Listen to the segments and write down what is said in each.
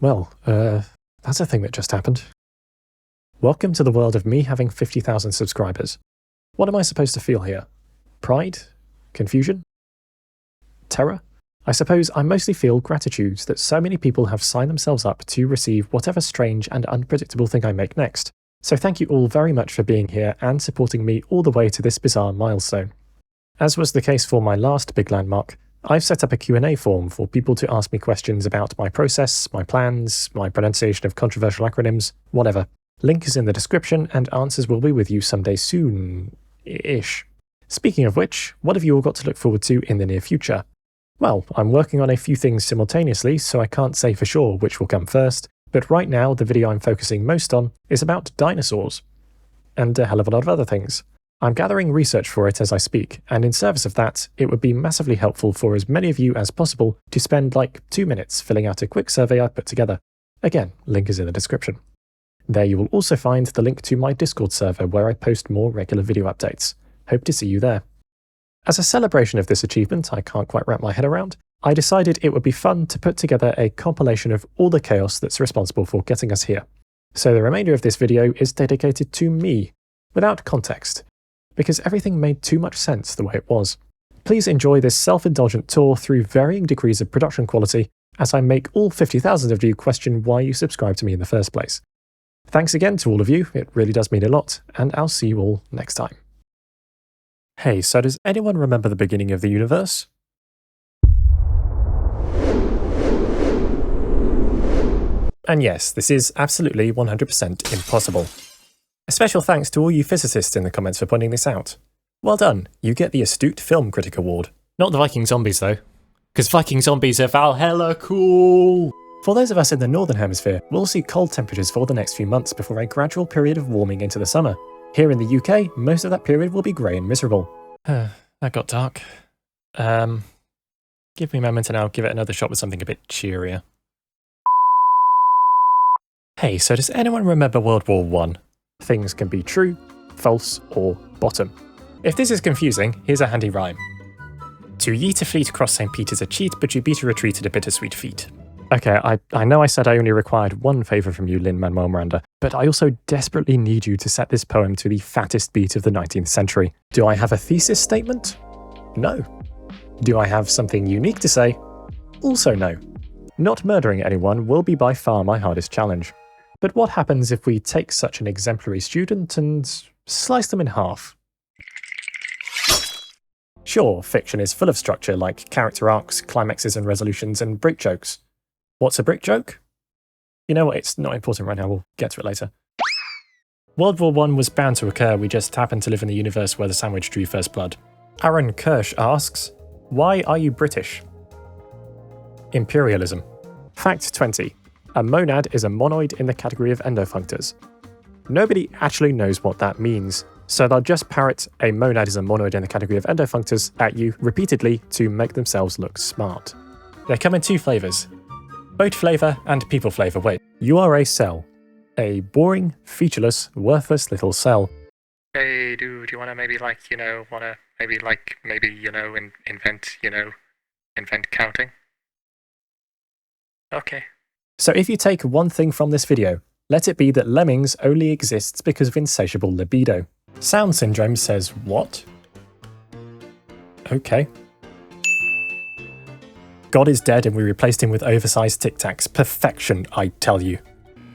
Well, that's a thing that just happened. Welcome to the world of me having 50,000 subscribers. What am I supposed to feel here? Pride? Confusion? Terror? I suppose I mostly feel gratitude that so many people have signed themselves up to receive whatever strange and unpredictable thing I make next. So thank you all very much for being here and supporting me all the way to this bizarre milestone. As was the case for my last big landmark, I've set up a Q&A form for people to ask me questions about my process, my plans, my pronunciation of controversial acronyms, whatever. Link is in the description and answers will be with you someday soon-ish. Speaking of which, what have you all got to look forward to in the near future? Well, I'm working on a few things simultaneously, so I can't say for sure which will come first, but right now the video I'm focusing most on is about dinosaurs. And a hell of a lot of other things. I'm gathering research for it as I speak, and in service of that, it would be massively helpful for as many of you as possible to spend like 2 minutes filling out a quick survey I put together. Again, link is in the description. There you will also find the link to my Discord server where I post more regular video updates. Hope to see you there. As a celebration of this achievement I can't quite wrap my head around, I decided it would be fun to put together a compilation of all the chaos that's responsible for getting us here. So the remainder of this video is dedicated to me, without context, because everything made too much sense the way it was. Please enjoy this self-indulgent tour through varying degrees of production quality as I make all 50,000 of you question why you subscribe to me in the first place. Thanks again to all of you, it really does mean a lot, and I'll see you all next time. Hey, so does anyone remember the beginning of the universe? And yes, this is absolutely 100% impossible. A special thanks to all you physicists in the comments for pointing this out. Well done, you get the Astute Film Critic Award. Not the Viking zombies though, because Viking zombies are Valhalla cool! For those of us in the Northern Hemisphere, we'll see cold temperatures for the next few months before a gradual period of warming into the summer. Here in the UK, most of that period will be grey and miserable. That got dark. Give me a moment and I'll give it another shot with something a bit cheerier. Hey, so does anyone remember World War I? Things can be true, false, or bottom. If this is confusing, here's a handy rhyme. To yeet a fleet across St. Peter's a cheat, but you beat a retreat at a bittersweet feat. Okay, I know I said I only required one favour from you, Lin-Manuel Miranda, but I also desperately need you to set this poem to the fattest beat of the 19th century. Do I have a thesis statement? No. Do I have something unique to say? Also no. Not murdering anyone will be by far my hardest challenge. But what happens if we take such an exemplary student and slice them in half? Sure, fiction is full of structure like character arcs, climaxes and resolutions, and brick jokes. What's a brick joke? You know what, it's not important right now, we'll get to it later. World War I was bound to occur, we just happened to live in the universe where the sandwich drew first blood. Aaron Kirsch asks, why are you British? Imperialism. Fact 20. A monad is a monoid in the category of endofunctors. Nobody actually knows what that means, so they'll just parrot a monad is a monoid in the category of endofunctors at you repeatedly to make themselves look smart. They come in 2 flavours. Boat flavour and people flavour. Wait, you are a cell. A boring, featureless, worthless little cell. Hey, do you want to maybe invent counting? Okay. So if you take one thing from this video, let it be that Lemmings only exists because of insatiable libido. Sound Syndrome says what? Okay. God is dead and we replaced him with oversized Tic Tacs. Perfection, I tell you.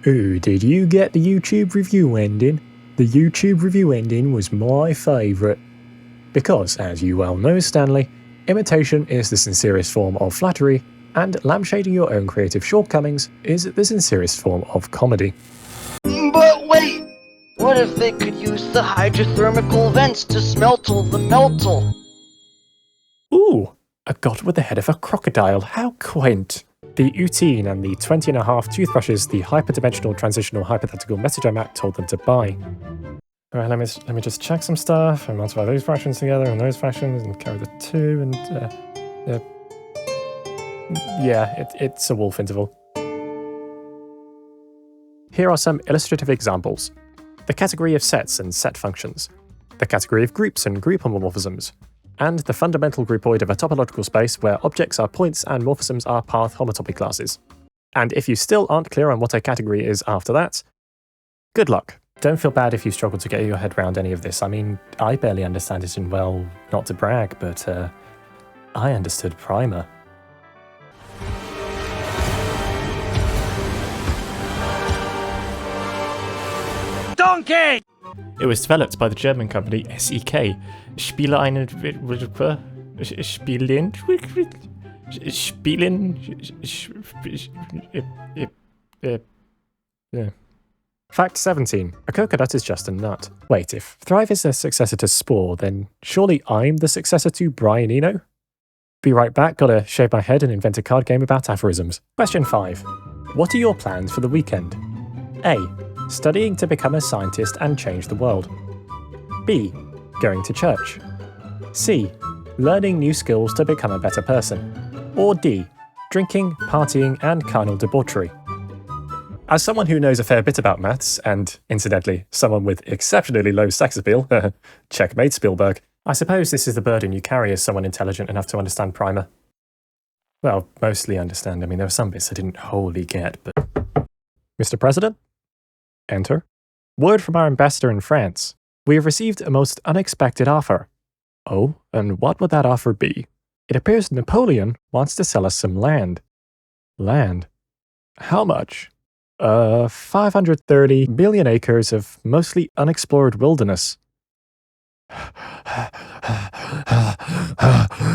Ooh, did you get the YouTube review ending? The YouTube review ending was my favourite. Because, as you well know, Stanley, imitation is the sincerest form of flattery, and lampshading your own creative shortcomings is the sincerest form of comedy. But wait! What if they could use the hydrothermal vents to smeltle the meltle? Ooh! A god with the head of a crocodile, how quaint! The Utine and the 20.5 toothbrushes the hyperdimensional transitional hypothetical metager told them to buy. Alright, let me just check some stuff and multiply those fractions together and those fractions and carry the 2 and yeah, it's a wolf interval. Here are some illustrative examples. The category of sets and set functions. The category of groups and group homomorphisms. And the fundamental groupoid of a topological space where objects are points and morphisms are path homotopy classes. And if you still aren't clear on what a category is after that, good luck. Don't feel bad if you struggle to get your head around any of this. I mean, I barely understand it, and well, not to brag, but I understood primer. Donkey! It was developed by the German company SEK. Spielen. Fact 17. A coconut is just a nut. Wait, if Thrive is the successor to Spore, then surely I'm the successor to Brian Eno? Be right back, gotta shave my head and invent a card game about aphorisms. Question 5. What are your plans for the weekend? A. Studying to become a scientist and change the world. B. Going to church. C. Learning new skills to become a better person. Or D. Drinking, partying, and carnal debauchery. As someone who knows a fair bit about maths, and incidentally, someone with exceptionally low sex appeal, checkmate Spielberg, I suppose this is the burden you carry as someone intelligent enough to understand primer. Well, mostly understand. I mean, there were some bits I didn't wholly get, but... Mr. President? Enter. Word from our ambassador in France. We have received a most unexpected offer. Oh, and what would that offer be? It appears Napoleon wants to sell us some land. Land? How much? 530 million acres of mostly unexplored wilderness.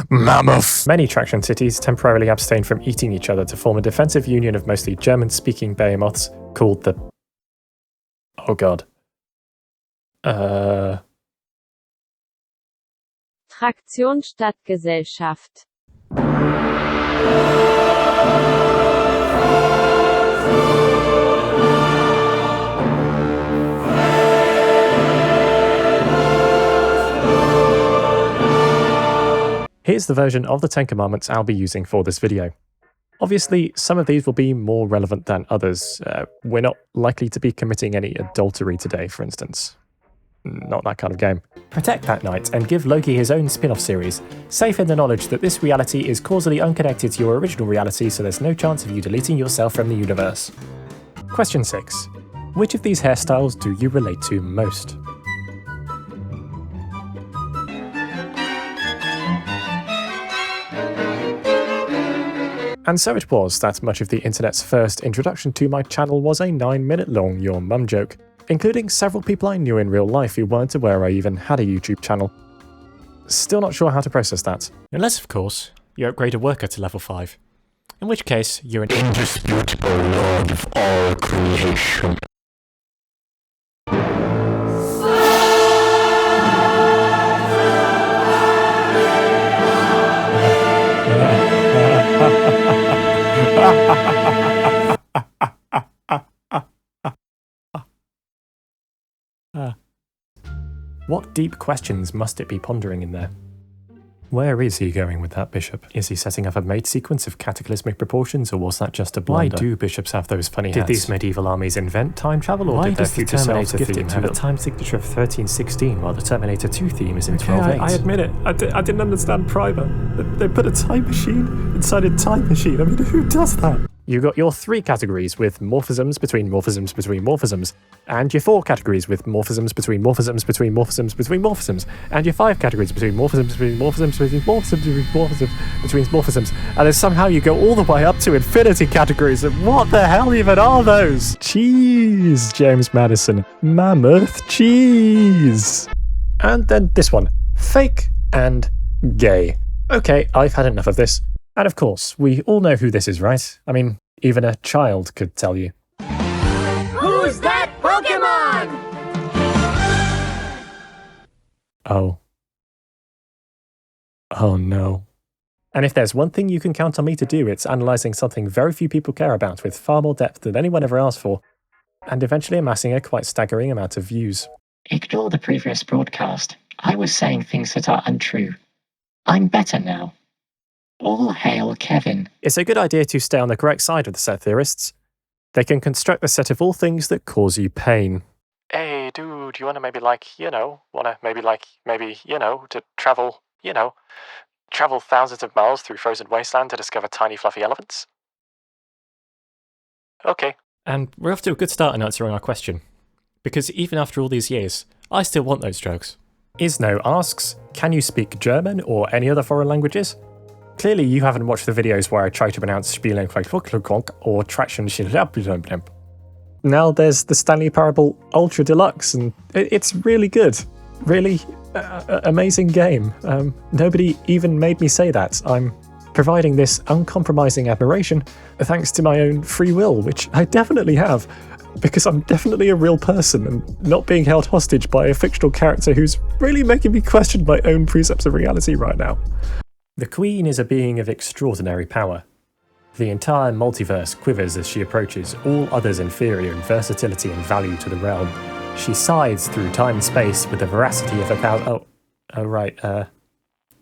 Mammoth! Many traction cities temporarily abstain from eating each other to form a defensive union of mostly German-speaking behemoths called the... Oh god. Traktion Stadtgesellschaft. Here's the version of the 10 Commandments I'll be using for this video. Obviously, some of these will be more relevant than others. We're not likely to be committing any adultery today, for instance. Not that kind of game. Protect that night and give Loki his own spin-off series, safe in the knowledge that this reality is causally unconnected to your original reality, so there's no chance of you deleting yourself from the universe. Question 6. Which of these hairstyles do you relate to most? And so it was that much of the internet's first introduction to my channel was a 9-minute long Your Mum joke, including several people I knew in real life who weren't aware I even had a YouTube channel. Still not sure how to process that. Unless, of course, you upgrade a worker to level 5. In which case, you're an indisputable lord of all creation. What deep questions must it be pondering in there? Where is he going with that, Bishop? Is he setting up a mate sequence of cataclysmic proportions, or was that just a blunder? Why do bishops have those funny hats? Did these medieval armies invent time travel, or did their future Terminator theme have a time signature of 1316, while the Terminator 2 theme is in 1208? I admit it. I didn't understand primer. They put a time machine inside a time machine. I mean, who does that? You got your 3 categories with morphisms between morphisms between morphisms, and your 4 categories with morphisms between morphisms between morphisms between morphisms, and your 5 categories between morphisms between morphisms between morphisms between morphisms between morphisms, and then somehow you go all the way up to infinity categories, and what the hell even are those? Cheese, James Madison. Mammoth cheese. And then this one. Fake and gay. Okay, I've had enough of this. And of course, we all know who this is, right? I mean, even a child could tell you. Who's that Pokemon? Oh. Oh no. And if there's one thing you can count on me to do, it's analysing something very few people care about with far more depth than anyone ever asked for, and eventually amassing a quite staggering amount of views. Ignore the previous broadcast. I was saying things that are untrue. I'm better now. All hail Kevin. It's a good idea to stay on the correct side of the set theorists. They can construct the set of all things that cause you pain. Hey, dude, you wanna maybe to travel thousands of miles through frozen wasteland to discover tiny fluffy elephants? Okay. And we're off to a good start in answering our question. Because even after all these years, I still want those drugs. Isno asks, can you speak German or any other foreign languages? Clearly you haven't watched the videos where I try to pronounce Spielen or Traction. Now there's the Stanley Parable Ultra Deluxe, and it's really good. Really amazing game. Nobody even made me say that. I'm providing this uncompromising admiration thanks to my own free will, which I definitely have, because I'm definitely a real person and not being held hostage by a fictional character who's really making me question my own precepts of reality right now. The Queen is a being of extraordinary power. The entire multiverse quivers as she approaches all others inferior in versatility and value to the realm. She scythes through time and space with the veracity of a thousand... Oh right,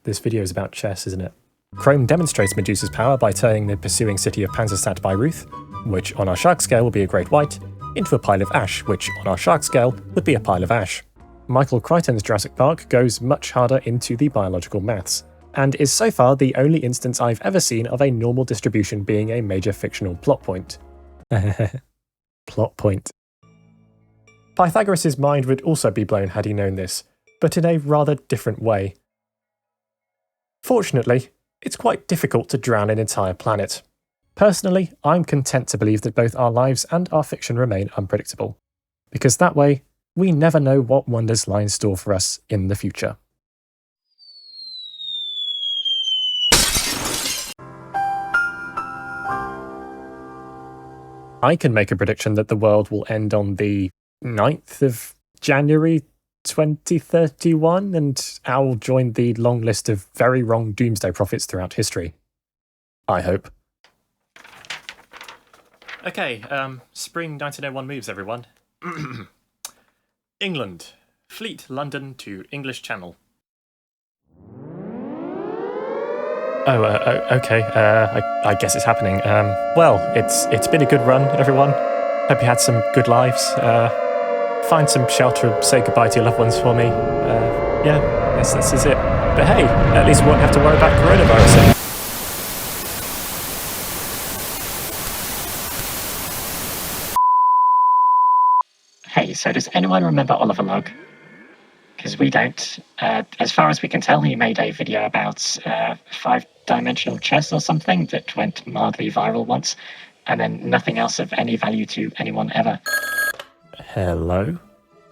this video is about chess, isn't it? Chrome demonstrates Medusa's power by turning the pursuing city of Panzerstadt by Ruth, which on our shark scale will be a great white, into a pile of ash, which on our shark scale would be a pile of ash. Michael Crichton's Jurassic Park goes much harder into the biological maths, and is so far the only instance I've ever seen of a normal distribution being a major fictional plot point. Plot point. Pythagoras' mind would also be blown had he known this, but in a rather different way. Fortunately, it's quite difficult to drown an entire planet. Personally, I'm content to believe that both our lives and our fiction remain unpredictable, because that way, we never know what wonders lie in store for us in the future. I can make a prediction that the world will end on the 9th of January 2031, and I'll join the long list of very wrong doomsday prophets throughout history. I hope. Okay, spring 1901 moves, everyone. England. Fleet London to English Channel. Oh, okay. I guess it's happening. Well, it's been a good run, everyone. Hope you had some good lives. Find some shelter, say goodbye to your loved ones for me. Yeah, this is it. But hey, at least we won't have to worry about coronavirus anymore. Hey, so does anyone remember Oliver Lugg? Because we don't. As far as we can tell, he made a video about five-dimensional chess or something that went mildly viral once, and then nothing else of any value to anyone ever. Hello?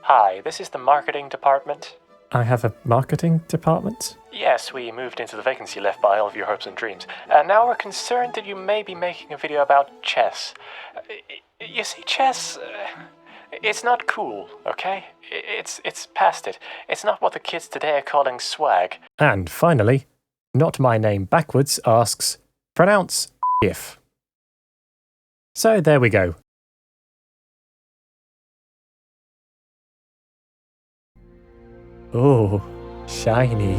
Hi, this is the marketing department. I have a marketing department? Yes, we moved into the vacancy left by all of your hopes and dreams. And now we're concerned that you may be making a video about chess. You see, chess... it's not cool, okay? It's past it. It's not what the kids today are calling swag. And finally, Not My Name Backwards asks, pronounce if. So there we go. Oh, shiny.